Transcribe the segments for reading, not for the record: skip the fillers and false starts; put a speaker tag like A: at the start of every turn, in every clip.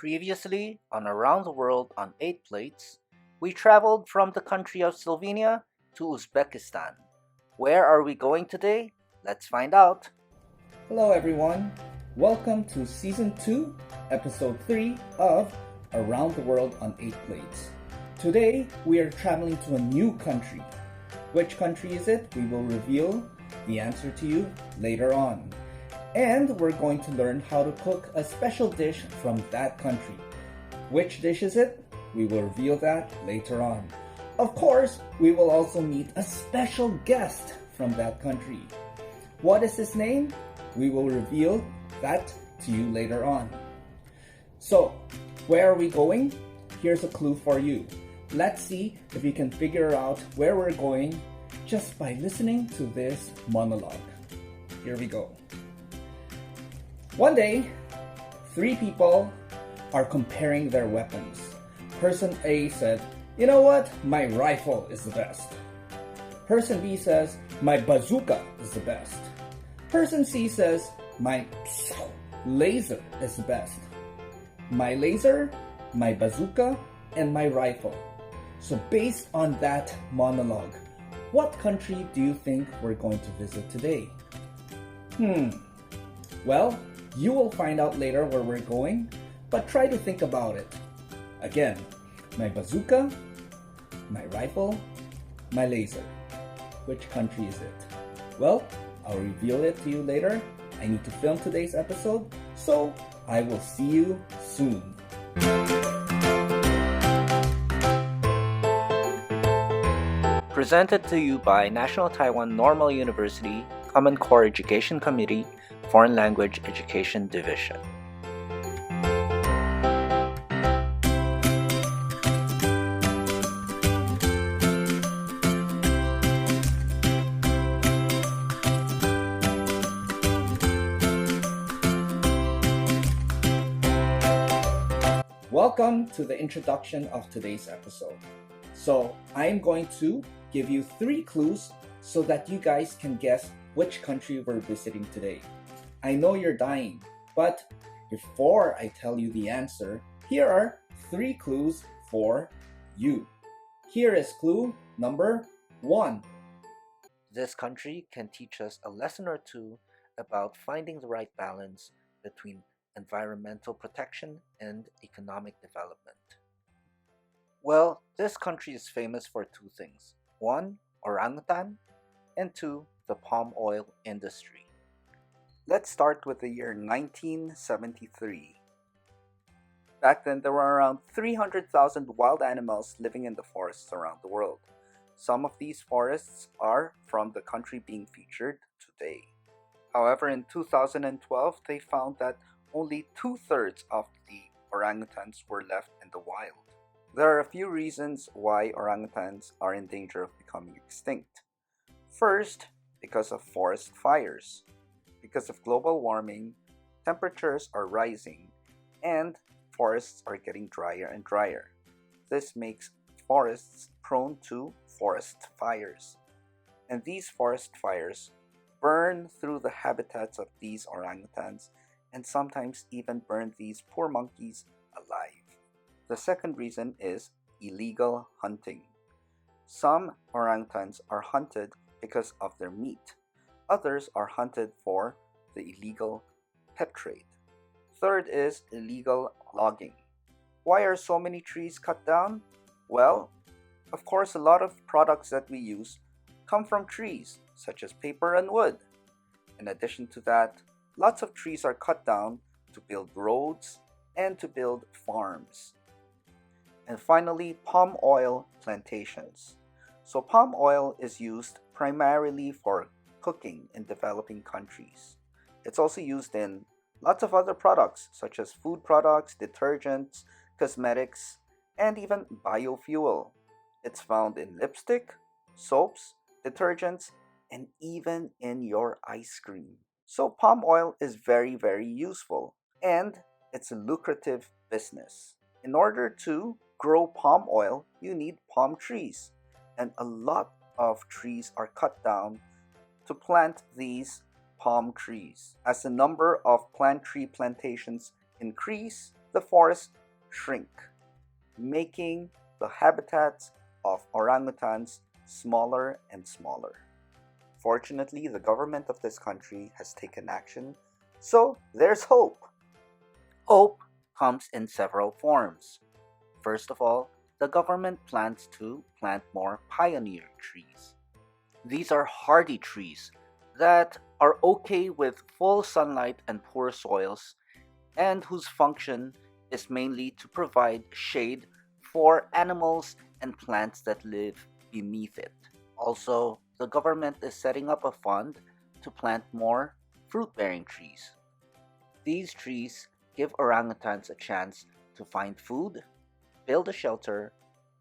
A: Previously, on Around the World on 8 Plates, we traveled from the country of Slovenia to Uzbekistan. Where are we going today? Let's find out.
B: Hello everyone, welcome to Season 2, Episode 3 of Around the World on 8 Plates. Today, we are traveling to a new country. Which country is it? We will reveal the answer to you later on. And we're going to learn how to cook a special dish from that country. Which dish is it? We will reveal that later on. Of course, we will also meet a special guest from that country. What is his name? We will reveal that to you later on. So, where are we going? Here's a clue for you. Let's see if you can figure out where we're going just by listening to this monologue. Here we go. One day, 3 people are comparing their weapons. Person A said, "You know what? My rifle is the best." Person B says, "My bazooka is the best." Person C says, "My laser is the best." My laser, my bazooka, and my rifle. So based on that monologue, what country do you think we're going to visit today? Well, you will find out later where we're going, but try to think about it. Again, my bazooka, my rifle, my laser. Which country is it? Well, I'll reveal it to you later. I need to film today's episode, so I will see you soon.
A: Presented to you by National Taiwan Normal University Common Core Education Committee, Foreign Language Education Division.
B: Welcome to the introduction of today's episode. So, I'm going to give you 3 clues so that you guys can guess which country we're visiting today. I know you're dying, but before I tell you the answer, here are 3 clues for you. Here is clue number 1.
A: This country can teach us a lesson or two about finding the right balance between environmental protection and economic development. Well, this country is famous for 2 things. 1, orangutan, and 2, the palm oil industry. Let's start with the year 1973. Back then, there were around 300,000 wild animals living in the forests around the world. Some of these forests are from the country being featured today. However, in 2012, they found that only 2/3 of the orangutans were left in the wild. There are a few reasons why orangutans are in danger of becoming extinct. First, because of forest fires. Because of global warming, temperatures are rising and forests are getting drier and drier. This makes forests prone to forest fires. And these forest fires burn through the habitats of these orangutans and sometimes even burn these poor monkeys alive. The second reason is illegal hunting. Some orangutans are hunted because of their meat. Others are hunted for the illegal pet trade. Third is illegal logging. Why are so many trees cut down? Well, of course, a lot of products that we use come from trees, such as paper and wood. In addition to that, lots of trees are cut down to build roads and to build farms. And finally, palm oil plantations. So palm oil is used primarily for cooking in developing countries. It's also used in lots of other products such as food products, detergents, cosmetics, and even biofuel. It's found in lipstick, soaps, detergents, and even in your ice cream. So palm oil is very, very useful and it's a lucrative business. In order to grow palm oil, you need palm trees, and a lot of trees are cut down to plant these palm trees. As the number of plant tree plantations increase,
B: the forests shrink, making the habitats of orangutans smaller and smaller. Fortunately, the government of this country has taken action, so there's hope. Hope comes in several forms. First of all, the government plans to plant more pioneer trees. These are hardy trees that are okay with full sunlight and poor soils, and whose function is mainly to provide shade for animals and plants that live beneath it. Also, the government is setting up a fund to plant more fruit-bearing trees. These trees give orangutans a chance to find food, build a shelter,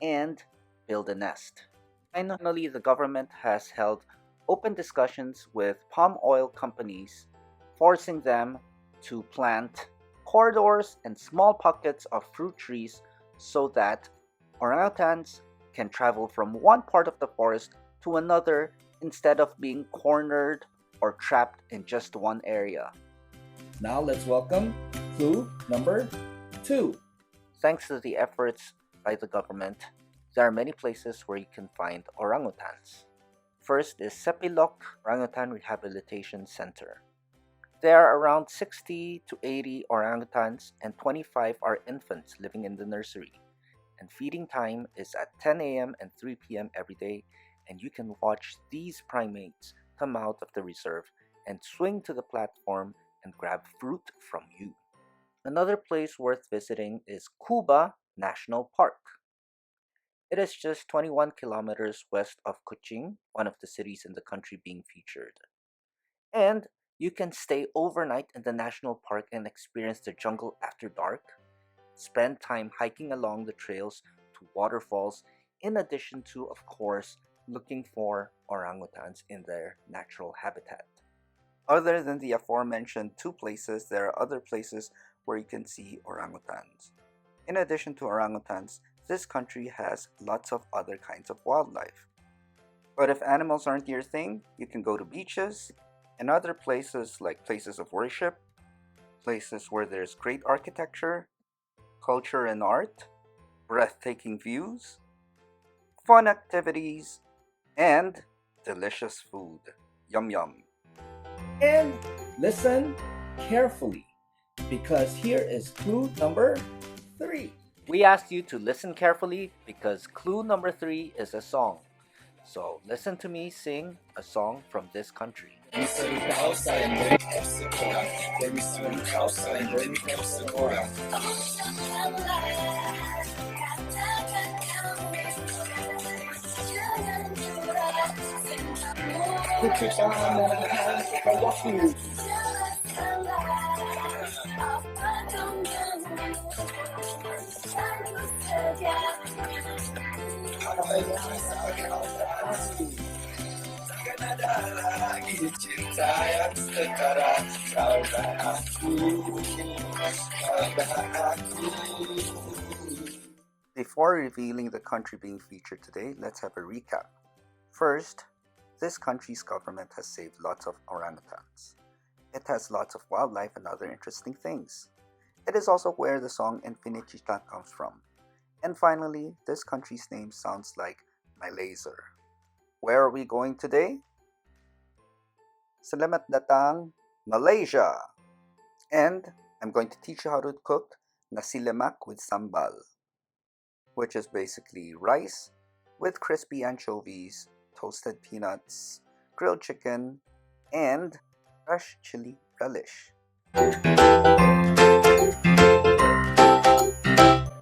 B: and build a nest. Finally, the government has held open discussions with palm oil companies, forcing them to plant corridors and small pockets of fruit trees so that orangutans can travel from one part of the forest to another instead of being cornered or trapped in just one area.
C: Now let's welcome clue number 2.
A: Thanks to the efforts by the government, there are many places where you can find orangutans. First is Sepilok Orangutan Rehabilitation Center. There are around 60 to 80 orangutans and 25 are infants living in the nursery. And feeding time is at 10 a.m. and 3 p.m. every day, and you can watch these primates come out of the reserve and swing to the platform and grab fruit from you. Another place worth visiting is Kuba National Park. It is just 21 kilometers west of Kuching, one of the cities in the country being featured. And you can stay overnight in the national park and experience the jungle after dark, spend time hiking along the trails to waterfalls, in addition to, of course, looking for orangutans in their natural habitat.
B: Other than the aforementioned 2 places, there are other places where you can see orangutans. In addition to orangutans, this country has lots of other kinds of wildlife. But if animals aren't your thing, you can go to beaches and other places like places of worship, places where there's great architecture, culture and art, breathtaking views, fun activities, and delicious food. Yum yum.
C: And listen carefully, because here is clue number 3.
A: We asked you to listen carefully because clue number 3 is a song. So listen to me sing a song from this country.
B: Before revealing the country being featured today, let's have a recap. First, this country's government has saved lots of orangutans. It has lots of wildlife and other interesting things. It is also where the song Infinichita comes from. And finally, this country's name sounds like Malaysia. Where are we going today? Selamat datang, Malaysia! And I'm going to teach you how to cook Nasi Lemak with Sambal, which is basically rice with crispy anchovies, toasted peanuts, grilled chicken, and fresh chili relish.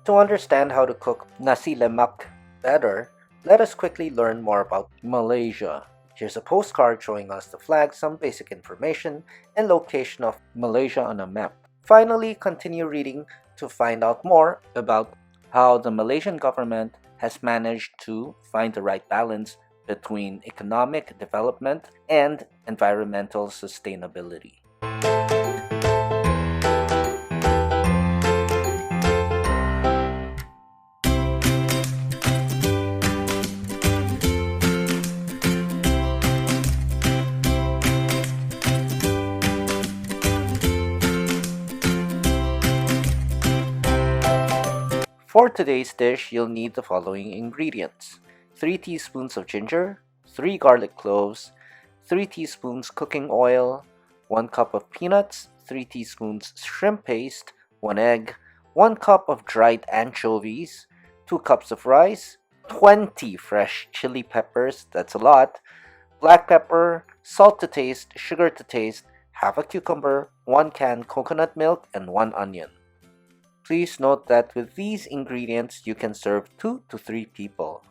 A: To understand how to cook Nasi Lemak better, let us quickly learn more about Malaysia. Here's a postcard showing us the flag, some basic information, and location of Malaysia on a map. Finally, continue reading to find out more about how the Malaysian government has managed to find the right balance between economic development and environmental sustainability. For today's dish, you'll need the following ingredients: 3 teaspoons of ginger, 3 garlic cloves, 3 teaspoons cooking oil, 1 cup of peanuts, 3 teaspoons shrimp paste, 1 egg, 1 cup of dried anchovies, 2 cups of rice, 20 fresh chili peppers, that's a lot, black pepper, salt to taste, sugar to taste, half a cucumber, 1 can coconut milk, and 1 onion. Please note that with these ingredients, you can serve 2 to 3 people.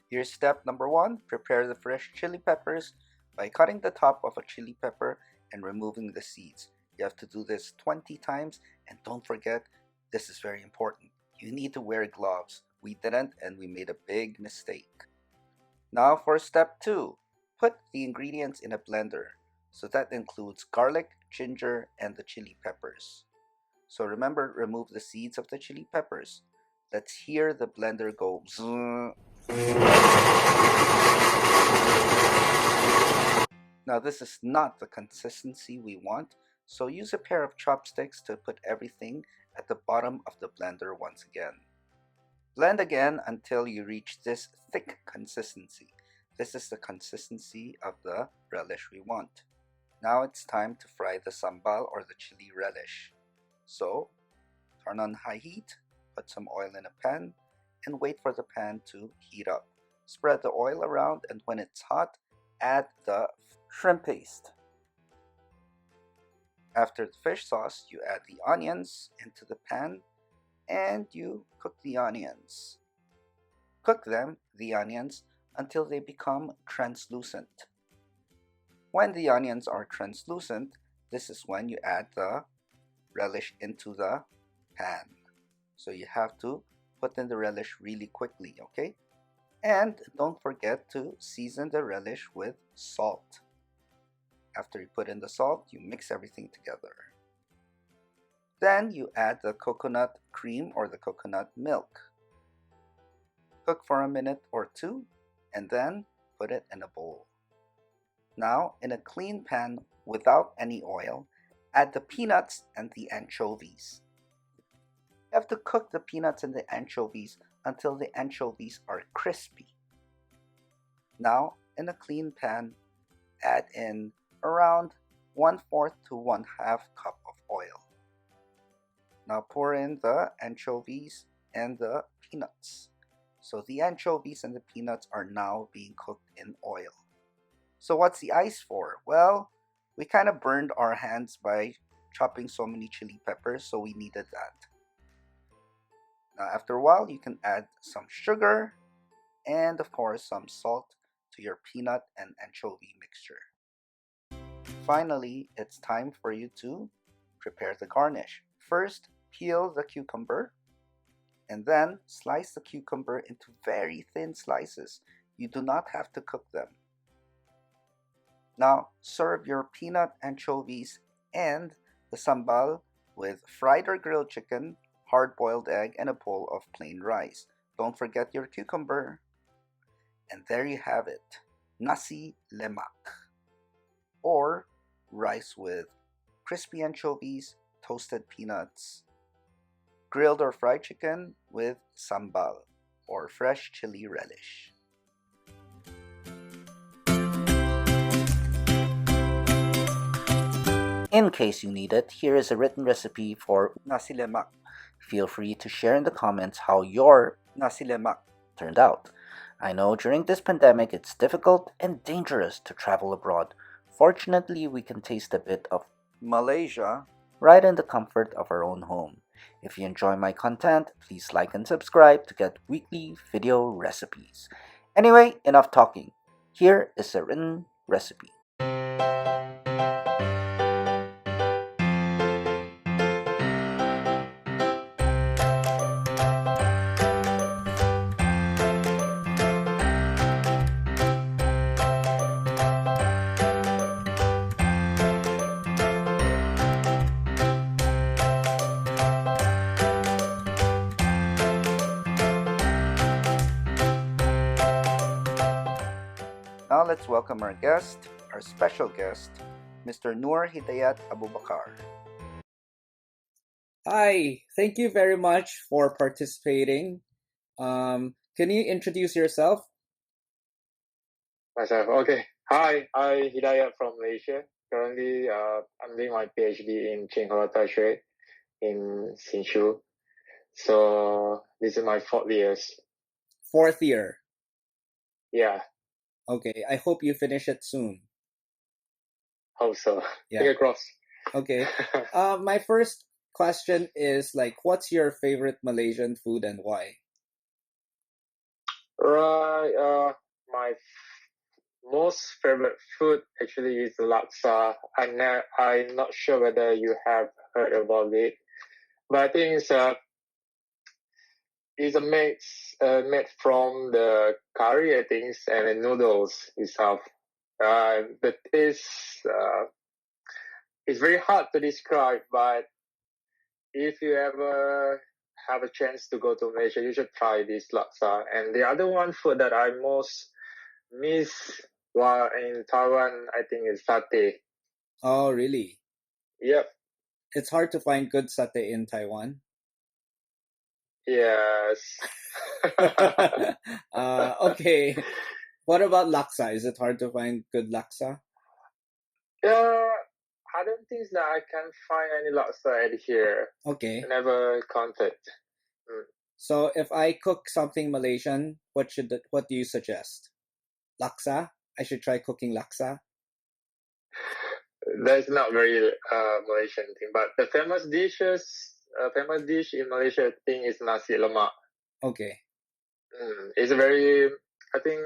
A: Here's step number 1. Prepare the fresh chili peppers by cutting the top of a chili pepper and removing the seeds. You have to do this 20 times, and don't forget, this is very important. You need to wear gloves. We didn't, and we made a big mistake. Now for step 2. Put the ingredients in a blender. So that includes garlic, ginger, and the chili peppers. So remember, remove the seeds of the chili peppers. Let's hear the blender go zzz. Now this is not the consistency we want, so use a pair of chopsticks to put everything at the bottom of the blender once again. Blend again until you reach this thick consistency. This is the consistency of the relish we want. Now it's time to fry the sambal or the chili relish. So, turn on high heat, put some oil in a pan, and wait for the pan to heat up. Spread the oil around, and when it's hot, add the shrimp paste. After the fish sauce, you add the onions into the pan, and you cook the onions. Cook them, the onions, until they become translucent. When the onions are translucent, this is when you add the relish into the pan. So you have to put in the relish really quickly, okay? And don't forget to season the relish with salt. After you put in the salt, you mix everything together. Then you add the coconut cream or the coconut milk. Cook for a minute or 2, and then put it in a bowl. Now, in a clean pan without any oil, add the peanuts and the anchovies. You have to cook the peanuts and the anchovies until the anchovies are crispy. Now, in a clean pan, add in around 1/4 to 1/2 cup of oil. Now pour in the anchovies and the peanuts. So the anchovies and the peanuts are now being cooked in oil. So what's the ice for? Well, we kind of burned our hands by chopping so many chili peppers, so we needed that. Now after a while, you can add some sugar and of course some salt to your peanut and anchovy mixture. Finally, it's time for you to prepare the garnish. First, peel the cucumber and then slice the cucumber into very thin slices. You do not have to cook them. Now, serve your peanut anchovies and the sambal with fried or grilled chicken, hard-boiled egg, and a bowl of plain rice. Don't forget your cucumber. And there you have it, Nasi Lemak, or rice with crispy anchovies, toasted peanuts, grilled or fried chicken with sambal, or fresh chili relish. In case you need it, here is a written recipe for Nasi Lemak. Feel free to share in the comments how your Nasi Lemak turned out. I know during this pandemic it's difficult and dangerous to travel abroad. Fortunately, we can taste a bit of Malaysia right in the comfort of our own home. If you enjoy my content, please like and subscribe to get weekly video recipes. Anyway, enough talking. Here is a written recipe. Now let's welcome our guest, our special guest, Mr. Noor Hidayat Abubakar.
B: Hi, thank you very much for participating. Can you introduce yourself?
D: Myself. Okay. Hi, I Hidayat from Malaysia. Currently, I'm doing my PhD in Tsinghua Taipei in Hsinchu. So this is my 4th year.
B: Fourth year.
D: Yeah,
B: Okay, I hope you finish it soon.
D: hope so.
B: Yeah.
D: Finger crossed.
B: Okay. My first question is like, what's your favorite Malaysian food and why?
D: Right. My most favorite food actually is laksa. I'm not sure whether you have heard about it, but I think it's a mix made from the curry, I think, and the noodles itself. The taste is very hard to describe, but if you ever have a chance to go to Malaysia, you should try this laksa. And the other one food that I most miss while in Taiwan, I think, is satay.
B: Oh, really?
D: Yep.
B: It's hard to find good satay in Taiwan.
D: Yes.
B: Okay. What about laksa? Is it hard to find good laksa?
D: I don't think that I can find any laksa at here.
B: Okay.
D: I never counted.
B: So if I cook something Malaysian, what do you suggest? Laksa? I should try cooking laksa.
D: That's not very Malaysian thing, but the famous dish in Malaysia, I think, is Nasi Lemak.
B: Okay.
D: It's very, I think,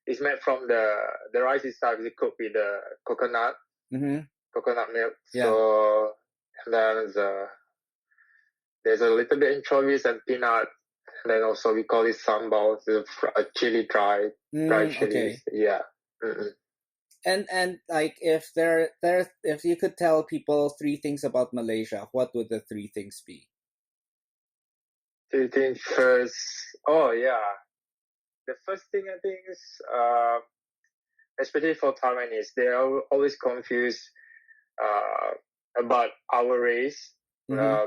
D: it's made from the rice itself is cooked with the coconut milk.
B: Yeah.
D: So and then there's a little bit anchovies and peanut. And then also we call it Sambal, the chili dried chilies.
B: Okay.
D: Yeah.
B: And like if if you could tell people 3 things about Malaysia, what would the 3 things be?
D: 3 things first. Oh yeah. The first thing I think is especially for Taiwanese, they are always confused about our race.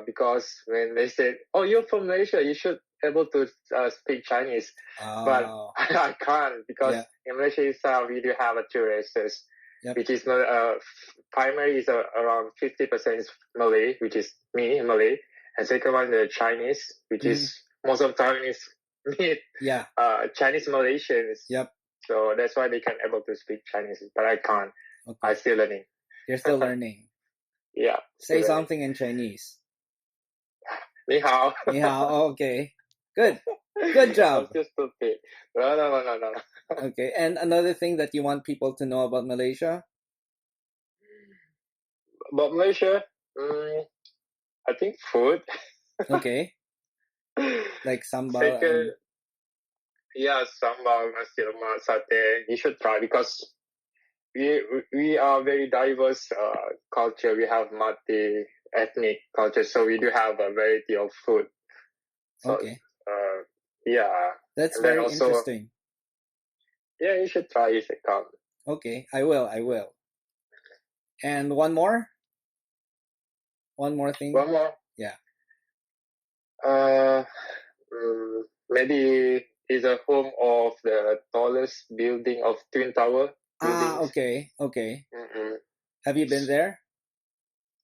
D: Because when they say, "Oh, you're from Malaysia, you should able to speak Chinese," but I can't because in Malaysia itself we do have 2 races, which is primary is around 50% is Malay, which is me Malay, and second one the Chinese, which is most of Taiwanese meet Chinese Malaysians.
B: Yep.
D: So that's why they can able to speak Chinese, but I can't.
B: Okay.
D: I'm still learning.
B: You're still learning.
D: Yeah.
B: Say something in Chinese.
D: 你好.
B: 你好. Oh, okay. Good. Good job.
D: I'm just stupid. No.
B: Okay. And another thing that you want people to know about Malaysia?
D: About Malaysia, I think food.
B: Okay. Like sambal.
D: Second, yeah, sambal, nasi lemak, satay. You should try because we are very diverse culture. We have multi-ethnic culture, so we do have a variety of food. So,
B: okay.
D: Yeah.
B: That's
D: and
B: very
D: also,
B: interesting.
D: Yeah, you should try if you come.
B: Okay, I will. And one more? One more thing?
D: One more?
B: Yeah.
D: Maybe is a home of the tallest building of Twin Tower.
B: Okay. Have you been there?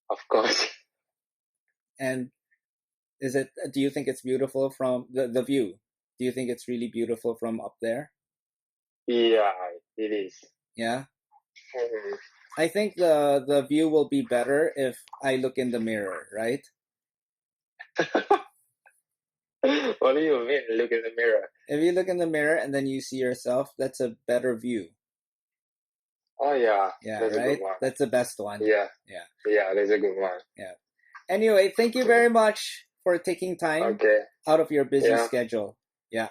D: Of course.
B: And do you think it's beautiful from the view? Do you think it's really beautiful from up there?
D: Yeah, it is.
B: Yeah? I think the view will be better if I look in the mirror, right?
D: What do you mean, look in the mirror?
B: If you look in the mirror and then you see yourself, that's a better view.
D: Oh, yeah.
B: Yeah,
D: that's
B: right?
D: a good one.
B: That's the best one.
D: Yeah.
B: Yeah.
D: Yeah, that's a good one.
B: Yeah. Anyway, thank you very much for taking time out of your busy schedule. Yeah.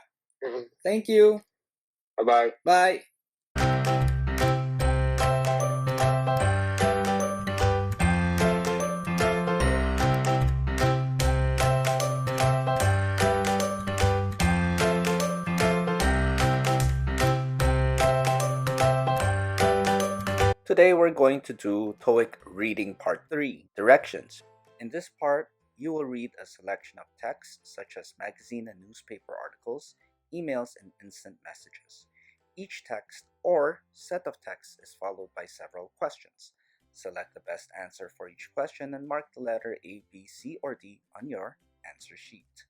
B: Thank you.
D: Bye-bye.
B: Bye.
A: Today we're going to do TOEIC Reading Part 3, Directions. In this part, You will read a selection of texts such as magazine and newspaper articles, emails, and instant messages. Each text or set of texts is followed by several questions. Select the best answer for each question and mark the letter A, B, C, or D on your answer sheet.